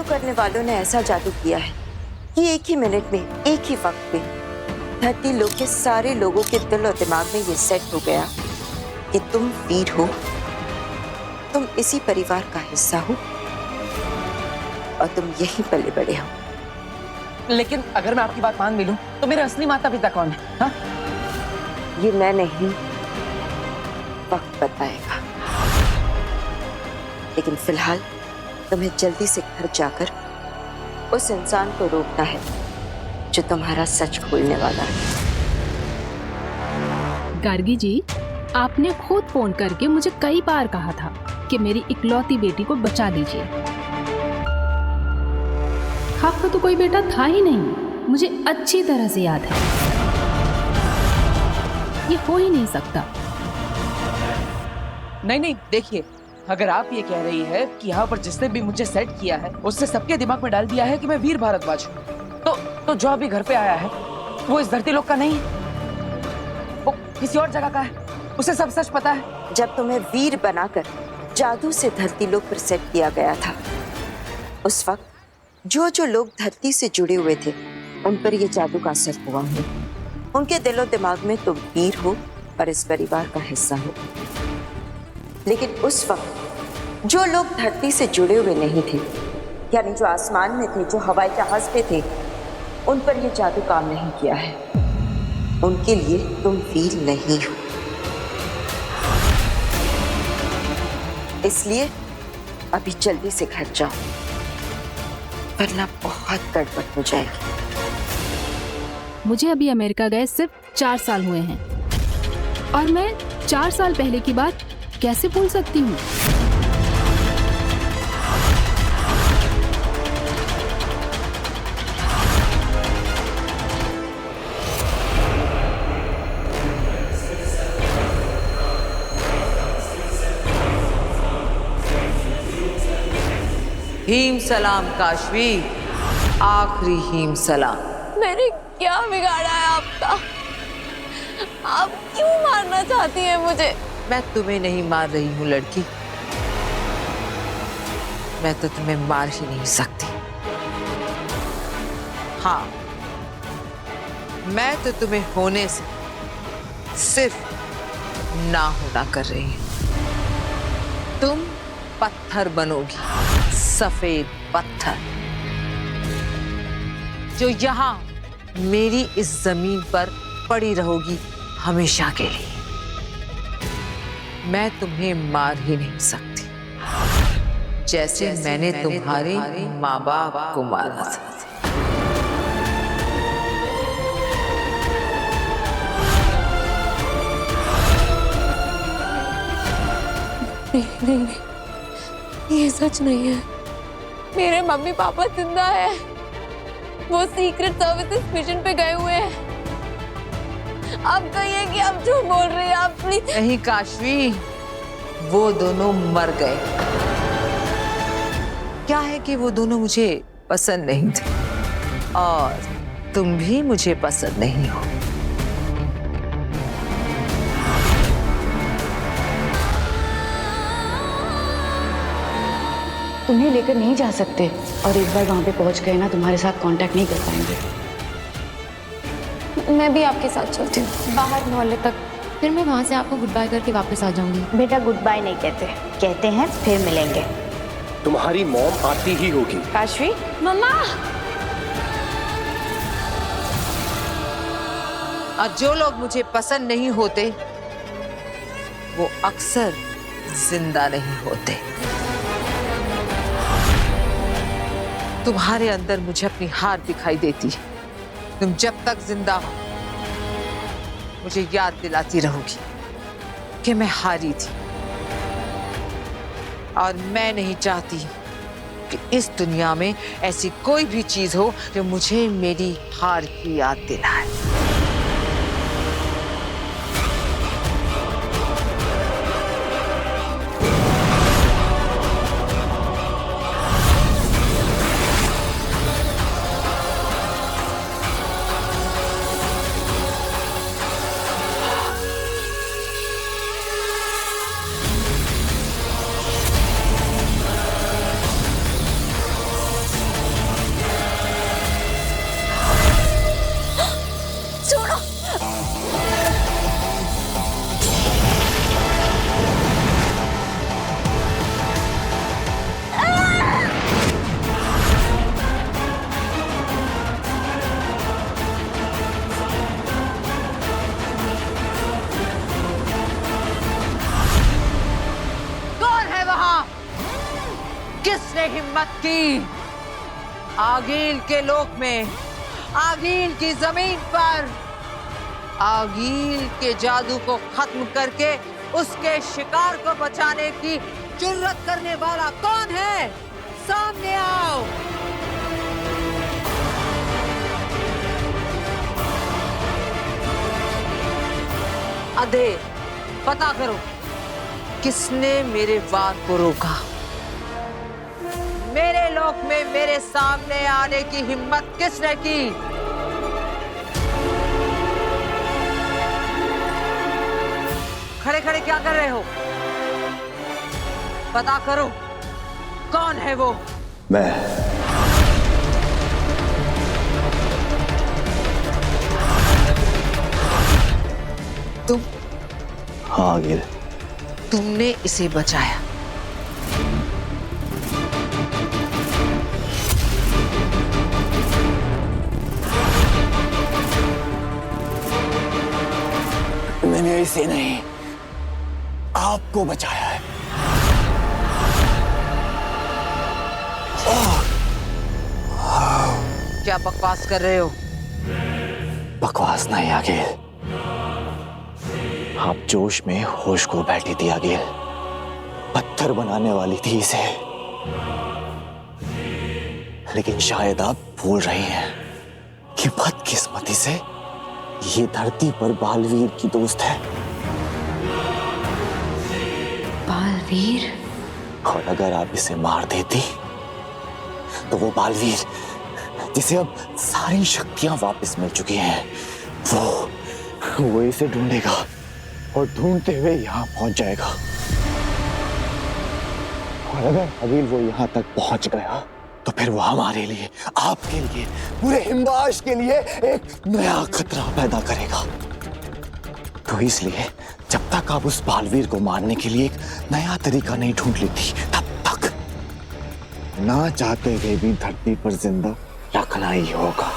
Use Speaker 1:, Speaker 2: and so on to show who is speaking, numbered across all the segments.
Speaker 1: करने वालों ने ऐसा जादू किया है कि एक ही मिनट में, एक ही वक्त में धरती लोक के सारे लोगों के दिल और दिमाग में ये सेट हो गया कि तुम वीर हो, तुम इसी परिवार का हिस्सा हो और तुम यहीं पले बड़े हो।
Speaker 2: लेकिन अगर मैं आपकी बात मान भी लूं तो मेरे असली माता पिता कौन है? हाँ?
Speaker 1: ये मैं नहीं, वक्त बताएगा। लेकिन फिलहाल तुम्हें जल्दी से घर जाकर उस इंसान को रोकना है जो तुम्हारा सच खोलने वाला है।
Speaker 3: गार्गी जी, आपने खुद फोन करके मुझे कई बार कहा था कि मेरी इकलौती बेटी को बचा लीजिए। आपका तो कोई बेटा था ही नहीं, मुझे अच्छी तरह से याद है। ये हो ही नहीं सकता।
Speaker 2: नहीं, देखिए, अगर आप ये कह रही है कि यहाँ पर जिसने भी मुझे सेट किया है उससे सबके दिमाग में डाल दिया है कि मैं वीर भारद्वाज हूँ, तो जो अभी घर पे आया है वो इस धरती लोक का नहीं है, वो किसी और जगह का है। उसे सब सच पता है।
Speaker 1: जब तुम्हें वीर बनाकर जादू से धरती लोक पर सेट किया गया था, उस वक्त जो जो लोग धरती से जुड़े हुए थे उन पर यह जादू का असर हुआ है। उनके दिलो दिमाग में तुम वीर हो और इस परिवार का हिस्सा हो। लेकिन उस वक्त जो लोग धरती से जुड़े हुए नहीं थे, यानी जो आसमान में थे, जो हवाई जहाज पे थे, उन पर यह जादू काम नहीं किया है। उनके लिए तुम वीर नहीं हो। इसलिए अभी जल्दी से घर जाओ, वरना बहुत गड़बड़ हो जाएगी।
Speaker 3: मुझे अभी अमेरिका गए सिर्फ 4 साल हुए हैं और मैं 4 साल पहले की बात कैसे भूल सकती हूँ?
Speaker 4: हीम सलाम काशवी, आखिरी हीम सलाम।
Speaker 5: मैंने क्या बिगाड़ा है आपका? आप क्यों मारना चाहती हैं मुझे?
Speaker 4: मैं तुम्हें नहीं मार रही हूँ लड़की, मैं तो तुम्हें मार ही नहीं सकती। हाँ, मैं तो तुम्हें होने से सिर्फ ना होना कर रही हूँ। तुम पत्थर बनोगी, सफेद पत्थर, जो यहाँ मेरी इस जमीन पर पड़ी रहोगी हमेशा के लिए। मैं तुम्हें मार ही नहीं सकती, जैसे मैंने तुम्हारे माँ बाप को मारा था।
Speaker 5: नहीं, ये सच नहीं है। मेरे मम्मी पापा जिंदा है, वो सीक्रेट सर्विसेज मिशन पे गए हुए हैं। आप कहिए कि आप जो बोल रही हैं, आप प्लीज।
Speaker 4: नहीं काशवी, वो दोनों मर गए। क्या है कि वो दोनों मुझे पसंद नहीं थे और तुम भी मुझे पसंद नहीं हो।
Speaker 6: तुम्हें लेकर नहीं जा सकते और एक बार वहां पे पहुंच गए ना, तुम्हारे साथ कांटेक्ट नहीं कर पाएंगे।
Speaker 5: मैं भी आपके साथ चलती हूँ बाहर मोहल्ले तक, फिर मैं वहाँ से आपको गुड बाय करके वापस आ जाऊंगी।
Speaker 7: बेटा गुड बाय नहीं कहते, कहते हैं फिर मिलेंगे।
Speaker 8: तुम्हारी मॉम आती ही होगी।
Speaker 7: काशवी,
Speaker 5: मम्मा।
Speaker 4: और जो लोग मुझे पसंद नहीं होते वो अक्सर जिंदा नहीं होते। तुम्हारे अंदर मुझे अपनी हार दिखाई देती है। तुम जब तक जिंदा हो मुझे याद दिलाती रहोगी कि मैं हारी थी, और मैं नहीं चाहती कि इस दुनिया में ऐसी कोई भी चीज हो जो मुझे मेरी हार की याद दिलाए। किसने हिम्मत की आगील के लोक में, आगील की जमीन पर आगील के जादू को खत्म करके उसके शिकार को बचाने की जुर्रत करने वाला कौन है? सामने आओ। अधे पता करो किसने मेरे वार को रोका। मेरे लोक में मेरे सामने आने की हिम्मत किसने की? खड़े खड़े क्या कर रहे हो? पता करो कौन है वो?
Speaker 8: मैं।
Speaker 4: तुम?
Speaker 8: हाँ आगिल।
Speaker 4: तुमने इसे बचाया।
Speaker 8: मैंने इसे नहीं, आपको बचाया है।
Speaker 4: क्या बकवास कर रहे हो?
Speaker 8: बकवास नहीं आगिल, आप जोश में होश को बैठी थी आगिल। पत्थर बनाने वाली थी इसे, लेकिन शायद आप भूल रही हैं कि बदकिस्मती से ये धरती पर बालवीर की दोस्त है।
Speaker 6: बालवीर?
Speaker 8: और अगर आप इसे मार देती तो वो बालवीर जिसे अब सारी शक्तियां वापस मिल चुकी हैं, वो इसे ढूंढेगा और ढूंढते हुए यहाँ पहुंच जाएगा। और अगर अभी वो यहाँ तक पहुंच गया तो फिर वो हमारे लिए, आपके लिए, पूरे हिमवाश के लिए एक नया खतरा पैदा करेगा। तो इसलिए जब तक आप उस बालवीर को मारने के लिए एक नया तरीका नहीं ढूंढ लेती, तब तक ना चाहते हुए भी धरती पर जिंदा रखना ही होगा।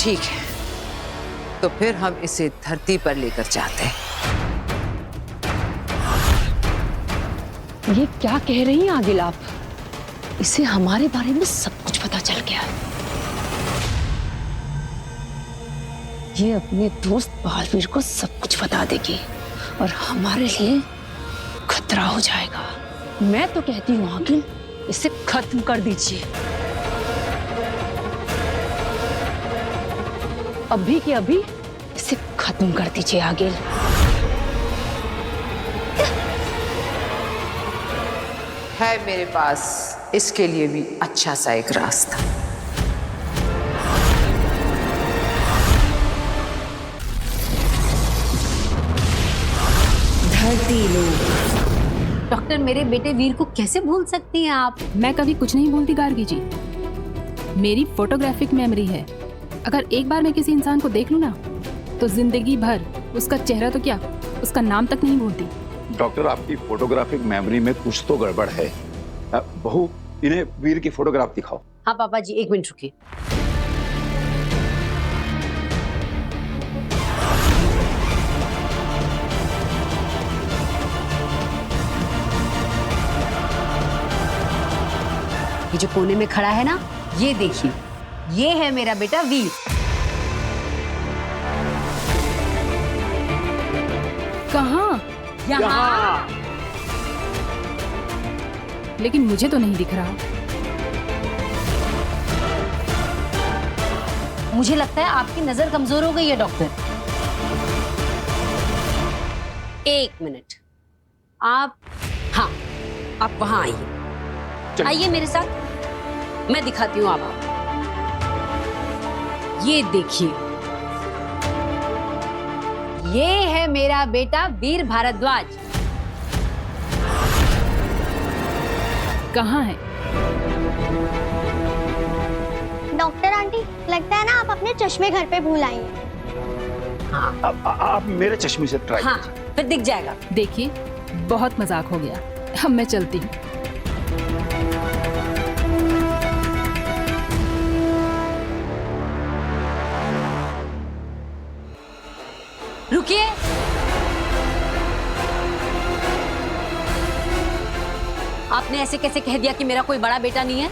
Speaker 4: ठीक है, तो फिर हम इसे धरती पर लेकर जाते हैं।
Speaker 6: ये क्या कह रही हैं आगिल आप? इसे हमारे बारे में सब कुछ पता चल गया है। ये अपने दोस्त बालवीर को सब कुछ बता देगी और हमारे लिए खतरा हो जाएगा। मैं तो कहती हूँ आगिल, इसे खत्म कर दीजिए। अभी के अभी इसे खत्म कर दीजिए आगिल।
Speaker 4: है मेरे पास इसके लिए भी अच्छा सा एक रास्ता।
Speaker 7: धरती लोग। डॉक्टर, मेरे बेटे वीर को कैसे भूल सकती हैं आप?
Speaker 3: मैं कभी कुछ नहीं भूलती गार्गी जी। मेरी फोटोग्राफिक मेमोरी है। अगर एक बार मैं किसी इंसान को देख लूं ना, तो जिंदगी भर उसका चेहरा तो क्या, उसका नाम तक नहीं भूलती।
Speaker 9: डॉक्टर, आपकी फोटोग्राफिक मेमोरी में कुछ तो गड़बड़ है। बहू, इन्हें वीर की फोटोग्राफ दिखाओ।
Speaker 7: हाँ पापा जी, एक मिनट रुकिए। ये जो कोने में खड़ा है ना, ये देखिए, ये है मेरा बेटा वीर।
Speaker 3: कहाँ?
Speaker 7: यहाँ।
Speaker 3: लेकिन मुझे तो नहीं दिख रहा।
Speaker 7: मुझे लगता है आपकी नजर कमजोर हो गई है डॉक्टर। एक मिनट, आप, हाँ, आप वहां आइए। आइए मेरे साथ, मैं दिखाती हूँ आपको। ये देखिए, ये है मेरा बेटा वीर भारद्वाज।
Speaker 3: कहाँ है?
Speaker 10: डॉक्टर आंटी, लगता है ना आप अपने चश्मे घर पे भूल आई हैं।
Speaker 7: हाँ,
Speaker 9: आप मेरे चश्मे से ट्राई
Speaker 7: हाँ, फिर दिख जाएगा।
Speaker 3: देखिए, बहुत मजाक हो गया। अब मैं चलती हूँ।
Speaker 7: रुकिए। आपने ऐसे कैसे कह दिया कि मेरा कोई बड़ा बेटा नहीं है?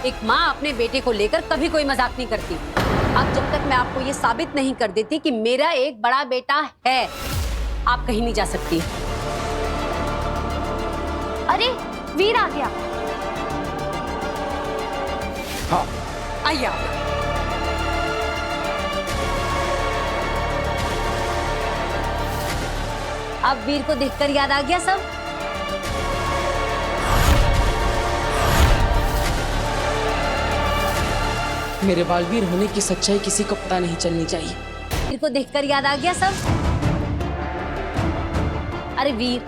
Speaker 7: एक माँ अपने बेटे को लेकर कभी कोई मजाक नहीं करती। अब जब तक मैं आपको ये साबित नहीं कर देती कि मेरा एक बड़ा बेटा है, आप कहीं नहीं जा सकती।
Speaker 10: अरे वीर आ गया।
Speaker 9: हाँ
Speaker 7: आइए आप। अब वीर को देखकर याद आ गया सब?
Speaker 2: मेरे बालवीर होने की सच्चाई किसी को पता नहीं चलनी चाहिए।
Speaker 7: वीर को देखकर याद आ गया सब? अरे वीर,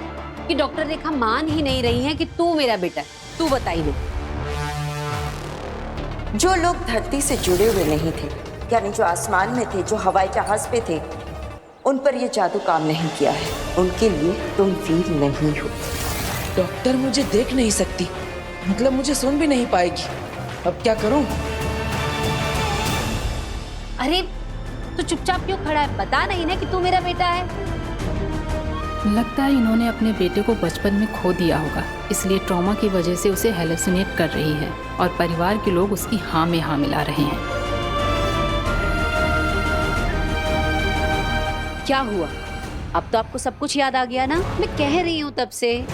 Speaker 7: कि डॉक्टर रेखा मान ही नहीं रही है कि तू मेरा बेटा है। तू बताई ना।
Speaker 1: जो लोग धरती से जुड़े हुए नहीं थे, यानी जो आसमान में थे, जो हवाई जहाज पे थे, उन पर यह जादू काम नहीं किया है। उनके लिए तुम वीर नहीं हो।
Speaker 2: डॉक्टर मुझे देख नहीं सकती, मतलब मुझे सुन भी नहीं पाएगी। अब क्या करूं?
Speaker 7: अरे तू चुपचाप क्यों खड़ा है? बता नहीं ना कि तू मेरा बेटा है।
Speaker 3: लगता है इन्होंने अपने बेटे को बचपन में खो दिया होगा, इसलिए ट्रॉमा की वजह से उसे हेलुसिनेट कर रही है और परिवार के लोग उसकी हाँ में हाँ मिला रहे हैं।
Speaker 7: क्या हुआ? अब तो आपको सब कुछ याद आ गया ना? मैं कह रही हूँ तब से।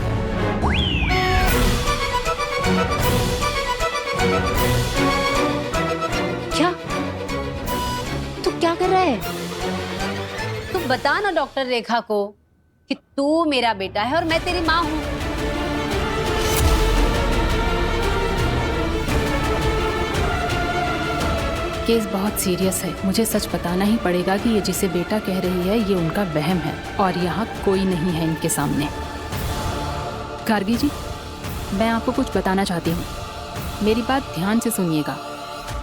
Speaker 7: क्या? तू क्या कर रहा है? तू बता ना डॉक्टर रेखा को कि तू मेरा बेटा है और मैं तेरी माँ हूँ।
Speaker 3: केस बहुत सीरियस है। मुझे सच बताना ही पड़ेगा कि ये जिसे बेटा कह रही है ये उनका वहम है और यहाँ कोई नहीं है इनके सामने। गार्गी जी, मैं आपको कुछ बताना चाहती हूँ, मेरी बात ध्यान से सुनिएगा।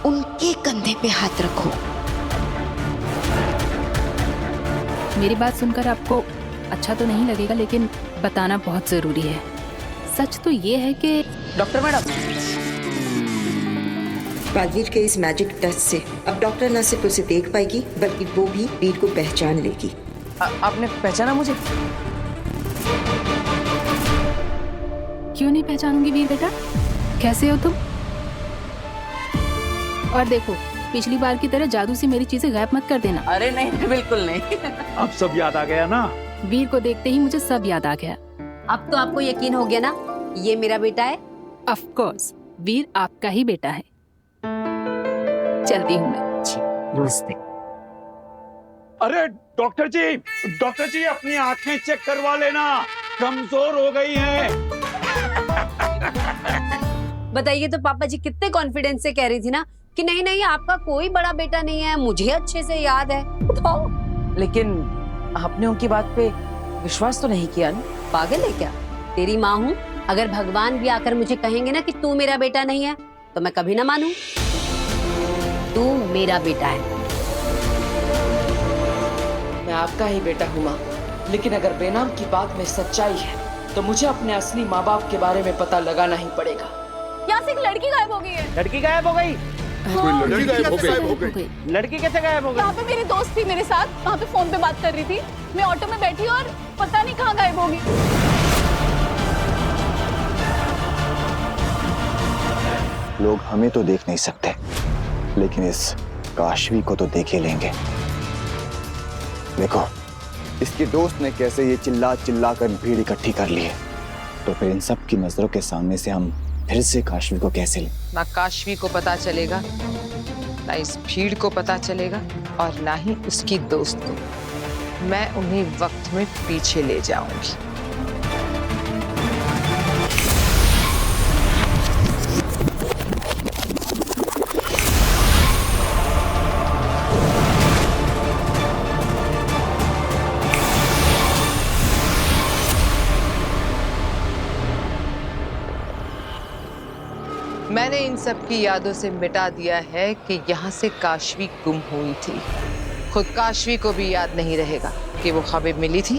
Speaker 1: उनके कंधे पे हाथ रखो।
Speaker 3: मेरी बात सुनकर आपको अच्छा तो नहीं लगेगा, लेकिन बताना बहुत जरूरी है। सच तो ये है कि
Speaker 2: डॉक्टर मैडम,
Speaker 1: बालवीर के इस मैजिक टच से अब डॉक्टर न सिर्फ उसे देख पाएगी बल्कि वो भी वीर को पहचान लेगी।
Speaker 2: आपने पहचाना मुझे?
Speaker 3: क्यों नहीं पहचानूंगी वीर बेटा? कैसे हो तुम? और देखो, पिछली बार की तरह जादू से मेरी चीजें गायब मत कर देना।
Speaker 2: अरे नहीं, बिल्कुल नहीं।
Speaker 9: अब सब याद आ गया ना?
Speaker 3: वीर को देखते ही मुझे सब याद आ गया।
Speaker 7: अब तो आपको यकीन हो गया ना, ये मेरा बेटा है?
Speaker 3: ऑफ कोर्स, वीर आपका ही बेटा है। चलती हूँ मैं।
Speaker 2: नमस्ते।
Speaker 9: अरे डॉक्टर जी अपनी आंखें चेक करवा लेना, कमजोर हो गई हैं।
Speaker 7: बताइए तो पापा जी कितने कॉन्फिडेंस से कह रही थी ना कि नहीं नहीं आपका कोई बड़ा बेटा नहीं है, मुझे अच्छे से याद है। बताओ।
Speaker 2: लेकिन आपने उनकी बात पे विश्वास तो नहीं किया ना?
Speaker 7: पागल है क्या? तेरी माँ हूँ, अगर भगवान भी आकर मुझे कहेंगे ना कि तू मेरा बेटा नहीं है तो मैं कभी ना मानूं। तू मेरा बेटा है।
Speaker 2: मैं आपका ही बेटा हूँ माँ, लेकिन अगर बेनाम की बात में सच्चाई है तो मुझे अपने असली माँ बाप के बारे में पता लगाना ही पड़ेगा।
Speaker 5: यहाँ से एक लड़की गायब हो गई है।
Speaker 2: लड़की गायब हो गई?
Speaker 8: लड़की गायब हो गई।
Speaker 2: लड़की कैसे गायब हो गई?
Speaker 5: यहाँ पे मेरी दोस्त थी मेरे साथ, वहाँ पे फोन पे बात कर रही थी। मैं ऑटो में बैठी और पता नहीं कहाँ गायब हो गई।
Speaker 8: लोग हमें तो देख नहीं सकते, लेकिन इस काशवी को तो देख ही लेंगे। देखो, इसके दोस्त ने कैसे ये चिल्ला चिल्ला कर भीड़ इकट्ठी कर ली है, तो फिर इन सब की नजरों के सामने से हम फिर से काशवी को कैसे लें?
Speaker 4: ना काशवी को पता चलेगा, ना इस भीड़ को पता चलेगा और ना ही उसकी दोस्त को। मैं उन्हें वक्त में पीछे ले जाऊंगी। मैंने इन सब की यादों से मिटा दिया है कि यहाँ से काशवी गुम हुई थी। खुद काशवी को भी याद नहीं रहेगा कि वो खबर मिली थी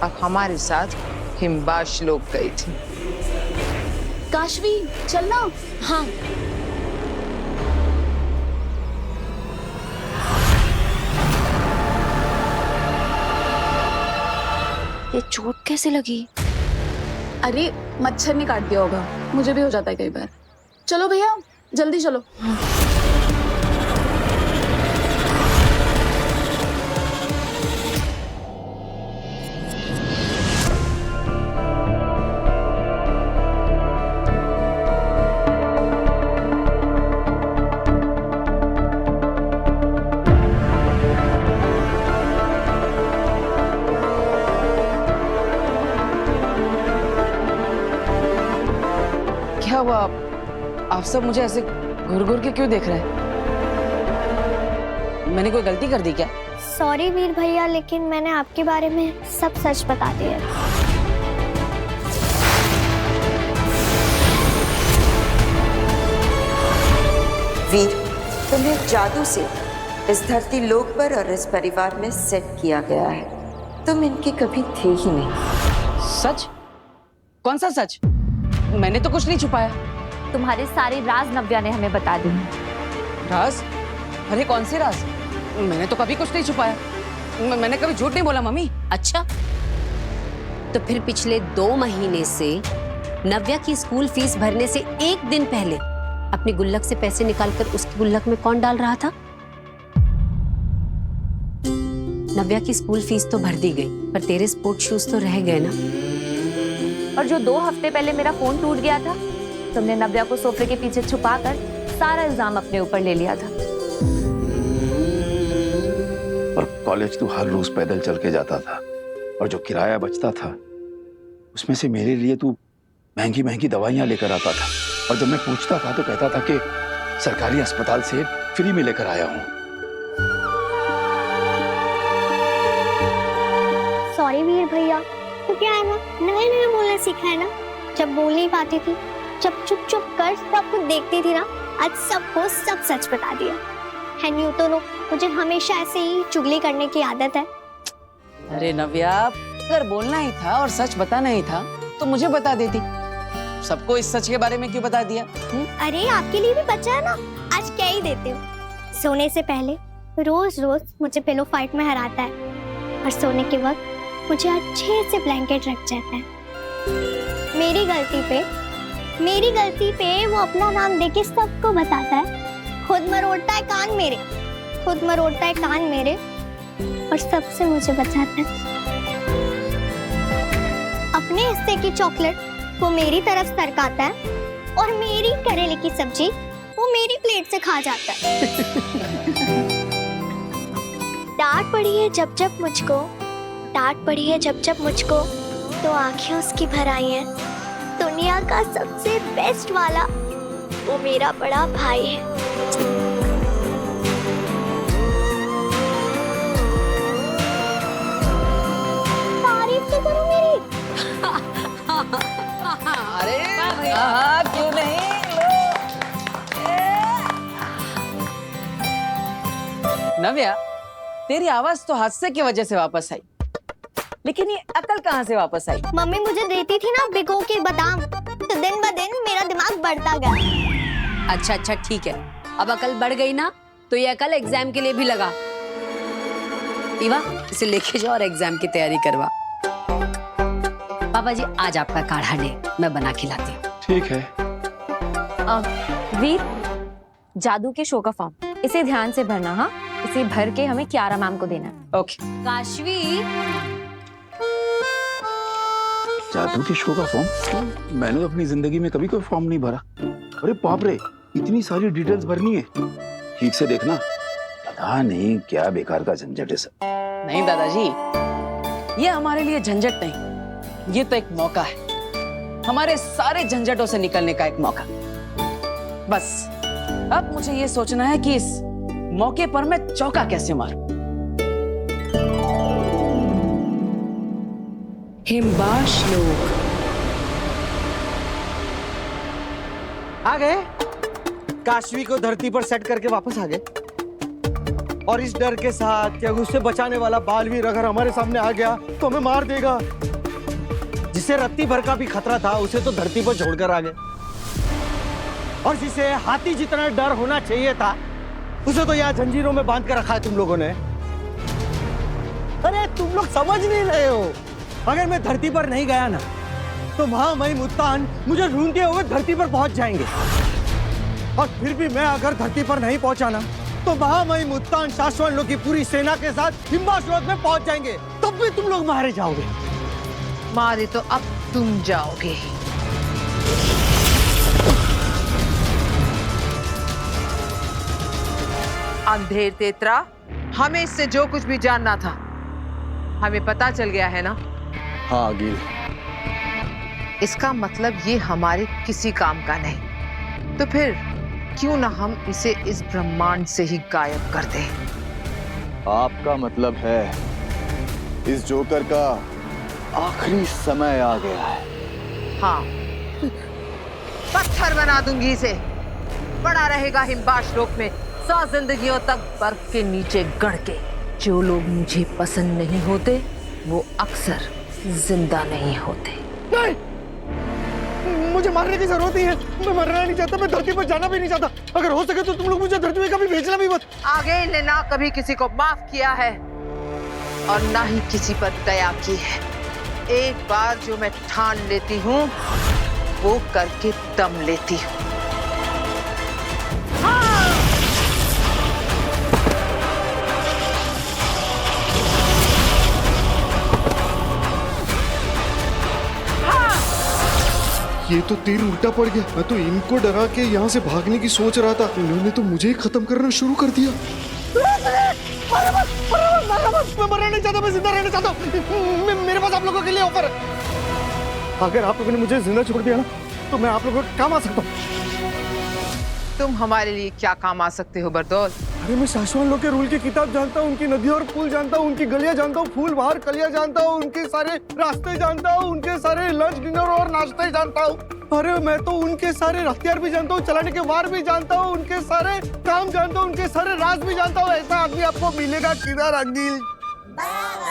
Speaker 4: और हमारे साथ हिमबाश लोग गई थी।
Speaker 5: काशवी चलना। हाँ
Speaker 1: ये चोट कैसे लगी?
Speaker 5: अरे मच्छर ने काट दिया होगा, मुझे भी हो जाता है कई बार। चलो भैया जल्दी चलो।
Speaker 2: क्या हुआ? आप सब मुझे ऐसे घूर घूर के क्यों देख रहे हैं? मैंने कोई गलती कर दी क्या?
Speaker 10: सॉरी वीर भैया, लेकिन मैंने आपके बारे में सब सच बता दिया।
Speaker 1: वीर, तुम्हें जादू से इस धरती लोक पर और इस परिवार में सेट किया गया है। तुम इनके कभी थे ही नहीं।
Speaker 2: सच? कौन सा सच? मैंने तो कुछ नहीं छुपाया।
Speaker 11: तुम्हारे सारे राज नव्या ने हमें बता दी।
Speaker 2: राज? अरे कौन सी राज? मैंने तो कभी कुछ नहीं छुपाया। मैंने कभी झूठ नहीं बोला मम्मी।
Speaker 7: अच्छा, तो फिर पिछले 2 महीने से नव्या की स्कूल फीस भरने से 1 दिन पहले अपनी गुल्लक से पैसे निकालकर उसकी गुल्लक में कौन डाल रहा था? नव्या की स्कूल फीस तो भर दी गई, पर तेरे स्पोर्ट शूज तो रह गए ना।
Speaker 11: और जो 2 हफ्ते पहले मेरा फोन टूट गया था, तुमने नव्या को सोफे के पीछे छुपाकर सारा इल्जाम अपने ऊपर ले लिया था।
Speaker 9: और कॉलेज तू हर रोज पैदल चल के जाता था, और जो किराया बचता था उसमें से मेरे लिए तू महंगी महंगी दवाइयां लेकर आता था। और जब मैं पूछता था तो कहता था कि सरकारी अस्पताल से फ्री में लेकर आया हूं।
Speaker 10: सॉरी वीर भैया, तो क्या है ना, नया नया बोलना सीखा है ना। जब बोल नहीं पाती थी, जब चुप चुप कर सब कुछ देखती थी ना, आज सबको सब सच बता दिया है। न्यू तो मुझे हमेशा ऐसे ही चुगली करने की आदत है।
Speaker 2: अरे नव्या, अगर बोलना ही था और सच बताना ही था तो मुझे बता देती। सबको इस सच के बारे में क्यों बता दिया?
Speaker 10: अरे आपके लिए भी बचा है ना, आज क्या ही देते हो। सोने से पहले रोज रोज मुझे पिलो फाइट में हराता है, और सोने के वक्त मुझे अच्छे से ब्लैंकेट रख जाता है। मेरी गलती पे वो अपना नाम देके सबको बताता है। खुद मरोड़ता है कान मेरे, और सबसे मुझे बचाता है। अपने हिस्से की चॉकलेट वो मेरी तरफ सरकाता है, और मेरी करेले की सब्जी वो मेरी प्लेट से खा जाता है। डांट पड़ी है जब जब मुझको तो आंखें उसकी भर आई हैं। दुनिया का सबसे बेस्ट वाला वो मेरा बड़ा भाई है। तारीफ तो करो मेरी।
Speaker 2: अरे हाँ, क्यों नहीं? नव्या, तेरी आवाज तो हादसे की वजह से वापस आई, लेकिन ये अकल कहाँ से वापस आई?
Speaker 10: मम्मी मुझे देती थी ना भिगो के बादाम, तो दिन ब दिन मेरा दिमाग बढ़ता गया।
Speaker 7: अच्छा ठीक है, अब अकल बढ़ गई ना, तो ये अकल एग्जाम के लिए भी लगा। ईवा, इसे लेके जाओ और एग्जाम की तैयारी करवा। पापा जी, आज आपका काढ़ा ले, मैं बना के लाती हूँ।
Speaker 9: ठीक है।
Speaker 11: वीर, जादू के शो का फॉर्म इसे ध्यान से भरना। हाँ, इसे भर के हमें कियारा मैम को देना।
Speaker 2: ओके।
Speaker 7: काशवी,
Speaker 9: जादू के शो का फॉर्म? मैंने तो अपनी जिंदगी में कभी कोई फॉर्म नहीं भरा। अरे बाप रे, इतनी सारी डिटेल्स भरनी है। ठीक से देखना, पता नहीं क्या बेकार का झंझट है सब।
Speaker 2: नहीं दादाजी, ये हमारे लिए झंझट नहीं, ये तो एक मौका है, हमारे सारे झंझटों से निकलने का एक मौका। बस अब मुझे ये सोचना है कि इस मौके पर मैं चौका कैसे मारूं।
Speaker 3: हिमबाश लोग
Speaker 12: आ गए। काशवी को धरती पर सेट करके वापस आ गए, और इस डर के साथ कि उससे बचाने वाला बालवीर अगर हमारे सामने आ गया तो हमें मार देगा। जिसे रत्ती भर का भी खतरा था उसे तो धरती पर छोड़कर आ गए, और जिसे हाथी जितना डर होना चाहिए था उसे तो यहाँ जंजीरों में बांध कर रखा है तुम लोगों ने। अरे तुम लोग समझ नहीं रहे हो, अगर मैं धरती पर नहीं गया ना तो महामहिम मुत्तान मुझे ढूंढते हुए धरती पर पहुंच जाएंगे। और फिर भी मैं अगर धरती पर नहीं पहुंचा ना, तो महामहिम मुत्तान शाश्वत लोग की पूरी सेना के साथ हिम्बाश्वत में पहुंच जाएंगे। तब भी तुम लोग मारे जाओगे।
Speaker 4: मारे तो अब तुम जाओगे। अंधेर तेतरा, हमें इससे जो कुछ भी जानना था हमें पता चल गया है ना?
Speaker 8: हाँ आगिल।
Speaker 4: इसका मतलब ये हमारे किसी काम का नहीं। तो फिर क्यों ना हम इसे इस ब्रह्मांड से ही गायब कर दें?
Speaker 8: आपका मतलब है इस जोकर का आखिरी समय आ गया है।
Speaker 4: हाँ, पत्थर बना दूंगी इसे। पड़ा रहेगा हिम्बाश्लोक में 100 जिंदगियों तक बर्फ के नीचे गड़ के। जो लोग मुझे पसंद नहीं होते वो अक्सर जिंदा नहीं होते।
Speaker 12: नहीं, मुझे मारने की जरूरत नहीं है। मैं मरना नहीं चाहता, मैं धरती पर जाना भी नहीं चाहता। अगर हो सके तो तुम लोग मुझे धरती में कभी भेजना भी मत।
Speaker 4: आगे ने ना कभी किसी को माफ किया है और ना ही किसी पर दया की है। एक बार जो मैं ठान लेती हूँ वो करके दम लेती हूँ।
Speaker 13: ये तो तीर उल्टा पड़ गया। मैं तो इनको डरा के यहाँ से भागने की सोच रहा था, इन्होंने तो मुझे ही खत्म करना शुरू कर दिया।
Speaker 12: मैं मरना नहीं चाहता, मैं जिंदा रहना चाहता हूँ। मेरे पास आप लोगों के लिए ऑफर है। अगर आप लोगों ने मुझे जिंदा छोड़ दिया ना, तो मैं आप लोगों के काम आ सकता हूँ।
Speaker 4: तुम हमारे लिए क्या काम आ सकते हो बरदौल?
Speaker 12: अरे मैं शाश्वत लोग के रूल की किताब जानता हूँ, उनकी नदी और पुल जानता हूँ, उनकी गलियां जानता हूँ, फूल बाहर कलियां जानता हूँ, उनके सारे रास्ते जानता हूँ, उनके सारे लंच डिनर और नाश्ते जानता हूँ। अरे मैं तो उनके सारे हथियार भी जानता हूँ, चलाने के वार भी जानता हूँ, उनके सारे काम जानता हूँ, उनके सारे राज भी जानता हूँ। ऐसा आदमी आपको मिलेगा किधर अंगिल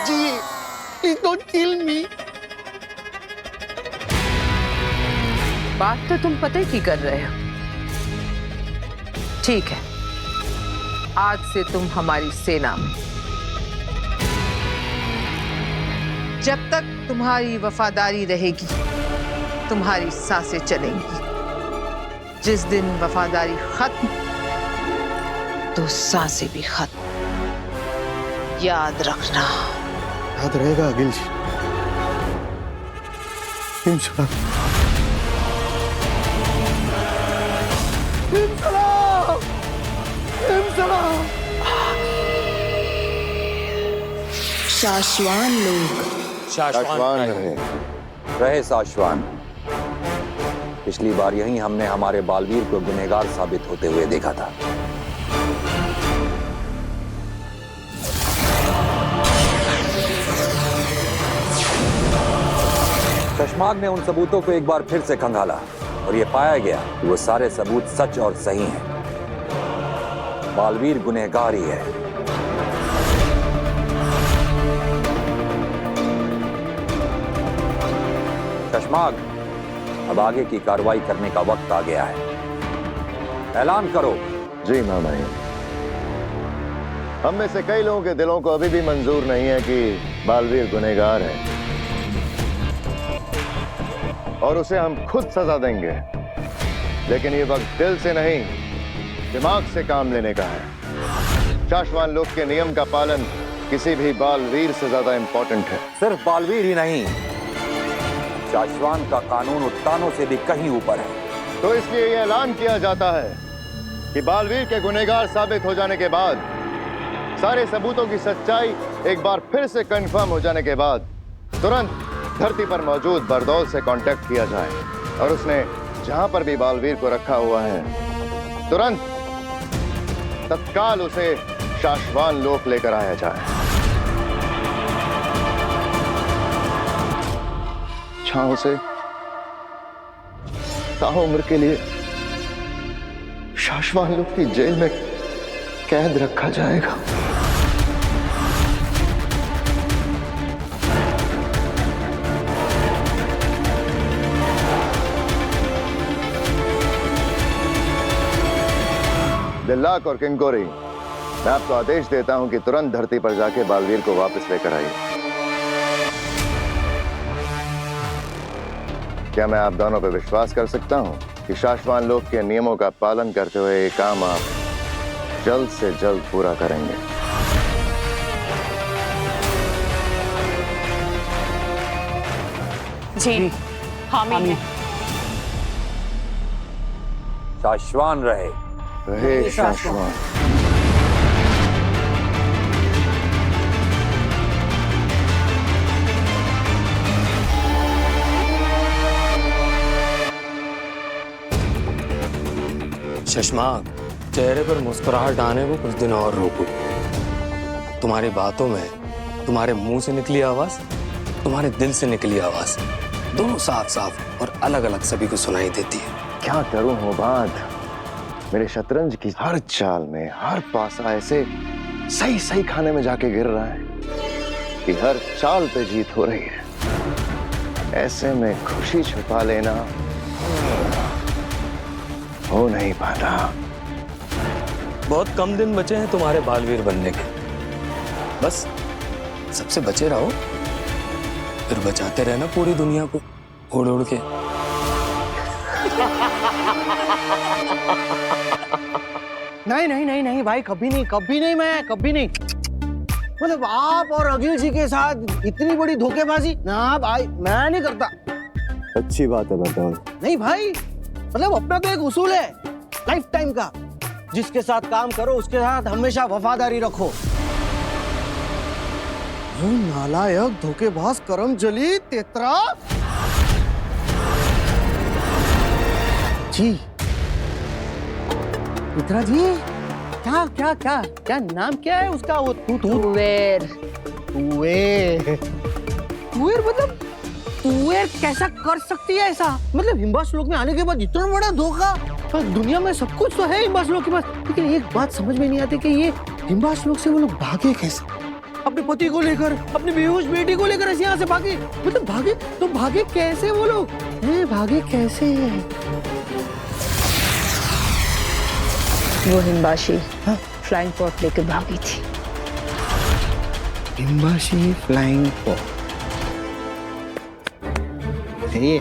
Speaker 12: जी? Please don't kill me।
Speaker 4: बात तो तुम पता ही की कर रहे हो। ठीक है, आज से तुम हमारी सेना में। जब तक तुम्हारी वफादारी रहेगी तुम्हारी सांसें चलेंगी। जिस दिन वफादारी खत्म तो सांसें भी खत्म। याद रखना।
Speaker 12: याद रहेगा अगिल जी, इंशाल्लाह।
Speaker 14: शाश्वान लोग।
Speaker 15: शाश्वान रहे शाश्वान। पिछली बार यही हमने हमारे बालवीर को गुनहगार साबित होते हुए देखा था। चश्माग ने उन सबूतों को एक बार फिर से खंगाला और यह पाया गया कि वो सारे सबूत सच और सही हैं। बालवीर गुनहगार ही है। चश्माग, अब आगे की कार्रवाई करने का वक्त आ गया है। ऐलान करो।
Speaker 8: जी महामहिम। हम में से कई लोगों के दिलों को अभी भी मंजूर नहीं है कि बालवीर गुनहगार है और उसे हम खुद सजा देंगे। लेकिन ये वक्त दिल से नहीं, दिमाग से काम लेने का है। शाश्वान लोक के नियम का पालन किसी भी बालवीर से ज्यादा इंपॉर्टेंट है।
Speaker 15: सिर्फ बालवीर ही नहीं, शाश्वान का कानून उत्तानों से भी कहीं ऊपर है।
Speaker 8: तो इसलिए यह ऐलान किया जाता है कि बालवीर के गुनहगार साबित हो जाने के बाद, सारे सबूतों की सच्चाई एक बार फिर से कंफर्म हो जाने के बाद, तुरंत धरती पर मौजूद बरदौल से कांटेक्ट किया जाए और उसने जहां पर भी बालवीर को रखा हुआ है, तुरंत तत्काल उसे शाश्वान लोक लेकर आया जाए। जहां उसे ताउम्र के लिए शाश्वान लोक की जेल में कैद रखा जाएगा। दिल्लाक और किंकोरी, मैं आपको आदेश देता हूं कि तुरंत धरती पर जाके बालवीर को वापस लेकर आइए।
Speaker 16: क्या मैं आप दोनों पर विश्वास कर सकता हूँ कि शाश्वान लोक के नियमों का पालन करते हुए ये काम आप जल्द से जल्द पूरा करेंगे?
Speaker 6: जी हामी।
Speaker 15: शाश्वान रहे।
Speaker 16: रहे शाश्वान।
Speaker 17: शशमाक, चेहरे पर मुस्कुराहट आने को कुछ दिन और रोको। तुम्हारी बातों में तुम्हारे मुंह से निकली आवाज, तुम्हारे दिल से निकली आवाज दोनों साफ साफ और अलग अलग सभी को सुनाई देती है।
Speaker 16: क्या करूं होबाद, मेरे शतरंज की हर चाल में हर पासा ऐसे सही सही खाने में जाके गिर रहा है कि हर चाल पे जीत हो रही है। ऐसे में खुशी छुपा लेना हो नहीं पाता।
Speaker 17: बहुत कम दिन बचे हैं तुम्हारे बालवीर बनने के। बस सबसे बचे रहो, फिर बचाते रहना पूरी दुनिया को उड़ उड़ के।
Speaker 12: नहीं नहीं नहीं नहीं भाई, कभी नहीं, कभी नहीं, मैं कभी नहीं। मतलब आप और अखिल जी के साथ इतनी बड़ी धोखेबाजी ना भाई, मैं नहीं करता।
Speaker 8: अच्छी बात है बताओ।
Speaker 12: नहीं भाई, मतलब अपना तो एक उसूल है लाइफ टाइम का, जिसके साथ काम करो उसके साथ हमेशा वफादारी रखो। नालायक, धोखेबाज, करमजली, तेतरा। जी तेतरा जी, क्या क्या क्या क्या नाम क्या है उसका? वो तुवेर। तुवेर मतलब तुवेर कैसा कर सकती है ऐसा? मतलब हिम्बाश लोक में आने के बाद इतना बड़ा धोखा। दुनिया में सब कुछ तो है हिम्बाश लोक के पास, लेकिन एक बात समझ में नहीं आती कि ये हिम्बाश लोक से वो लोग भागे कैसे? अपने पति को लेकर, अपनी बेहोश बेटी को लेकर ऐसे यहाँ से भागे। मतलब भागे तो भागे कैसे वो लोग? भागे कैसे?
Speaker 6: वो हिम्बाशी फ्लाइंग पॉट लेकर भागी थी।
Speaker 12: हिम्बाशी फ्लाइंग पॉट। ये